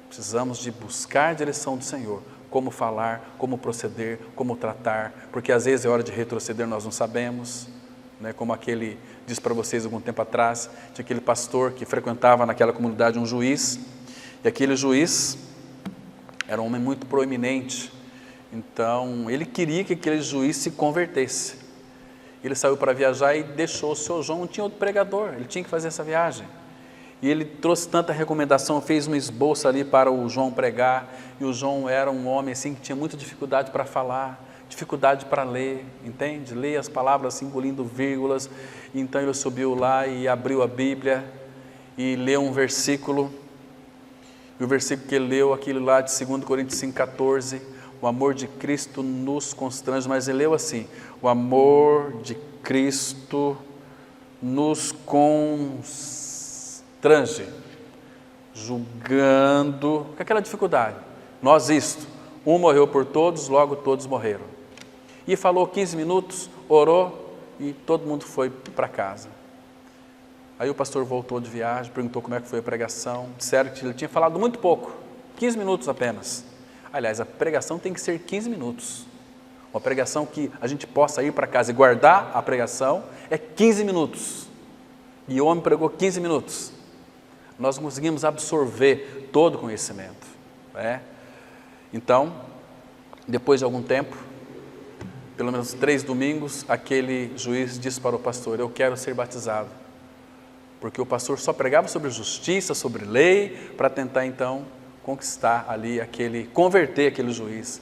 precisamos de buscar a direção do Senhor, como falar, como proceder, como tratar, porque às vezes é hora de retroceder, nós não sabemos, né? Como aquele, disse para vocês algum tempo atrás, tinha aquele pastor que frequentava naquela comunidade um juiz, e aquele juiz era um homem muito proeminente, então ele queria que aquele juiz se convertesse. Ele saiu para viajar e deixou o seu João, não tinha outro pregador, ele tinha que fazer essa viagem. E ele trouxe tanta recomendação, fez um esboço ali para o João pregar, e o João era um homem assim que tinha muita dificuldade para falar, dificuldade para ler, entende? Ler as palavras assim, engolindo vírgulas. Então ele subiu lá e abriu a Bíblia e leu um versículo, e o versículo que ele leu, aquele lá de 2 Coríntios 5,14, o amor de Cristo nos constrange, mas ele leu assim: o amor de Cristo nos constrange, julgando, com aquela dificuldade, nós isto, um morreu por todos, logo todos morreram. E falou 15 minutos, orou e todo mundo foi para casa. Aí o pastor voltou de viagem, perguntou como é que foi a pregação, disseram que ele tinha falado muito pouco, 15 minutos apenas. Aliás, a pregação tem que ser 15 minutos. Uma pregação que a gente possa ir para casa e guardar a pregação é 15 minutos. E o homem pregou 15 minutos. Nós não conseguimos absorver todo o conhecimento, né? Então, depois de algum tempo, pelo menos 3 domingos, aquele juiz disse para o pastor: eu quero ser batizado. Porque o pastor só pregava sobre justiça, sobre lei, para tentar então conquistar ali converter aquele juiz.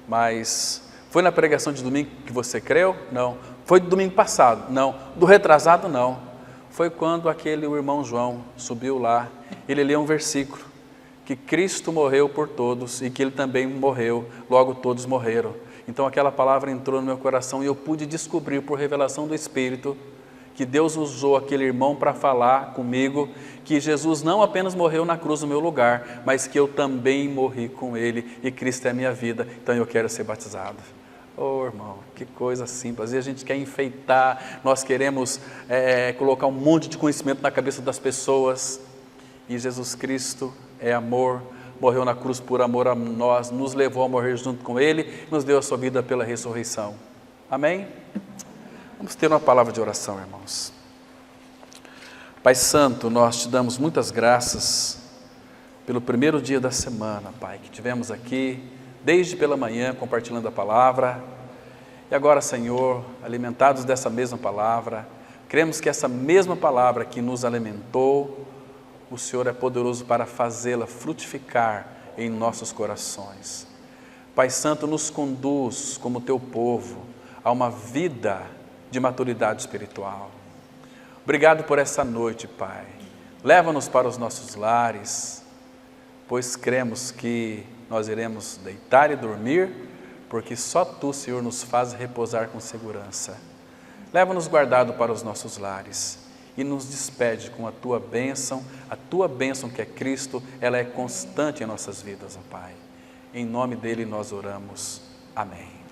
Mas foi na pregação de domingo que você creu? Não, Foi do domingo passado? Não. Do retrasado? Não. Foi quando o irmão João subiu lá, ele leu um versículo, que Cristo morreu por todos e que Ele também morreu, logo todos morreram. Então aquela palavra entrou no meu coração e eu pude descobrir por revelação do Espírito que Deus usou aquele irmão para falar comigo que Jesus não apenas morreu na cruz no meu lugar, mas que eu também morri com Ele e Cristo é a minha vida, então eu quero ser batizado. Oh, irmão, que coisa simples. Às vezes a gente quer enfeitar, nós queremos colocar um monte de conhecimento na cabeça das pessoas, e Jesus Cristo é amor, morreu na cruz por amor a nós, nos levou a morrer junto com Ele, nos deu a sua vida pela ressurreição. Amém? Vamos ter uma palavra de oração, irmãos. Pai Santo, nós te damos muitas graças pelo primeiro dia da semana, Pai, que tivemos aqui, desde pela manhã, compartilhando a palavra, e agora, Senhor, alimentados dessa mesma palavra, cremos que essa mesma palavra que nos alimentou, o Senhor é poderoso para fazê-la frutificar em nossos corações. Pai Santo, nos conduz como teu povo a uma vida de maturidade espiritual. Obrigado por essa noite, Pai. Leva-nos para os nossos lares, pois cremos que nós iremos deitar e dormir, porque só Tu, Senhor, nos faz repousar com segurança. Leva-nos guardado para os nossos lares e nos despede com a Tua bênção que é Cristo, ela é constante em nossas vidas, ó Pai. Em nome dEle nós oramos. Amém.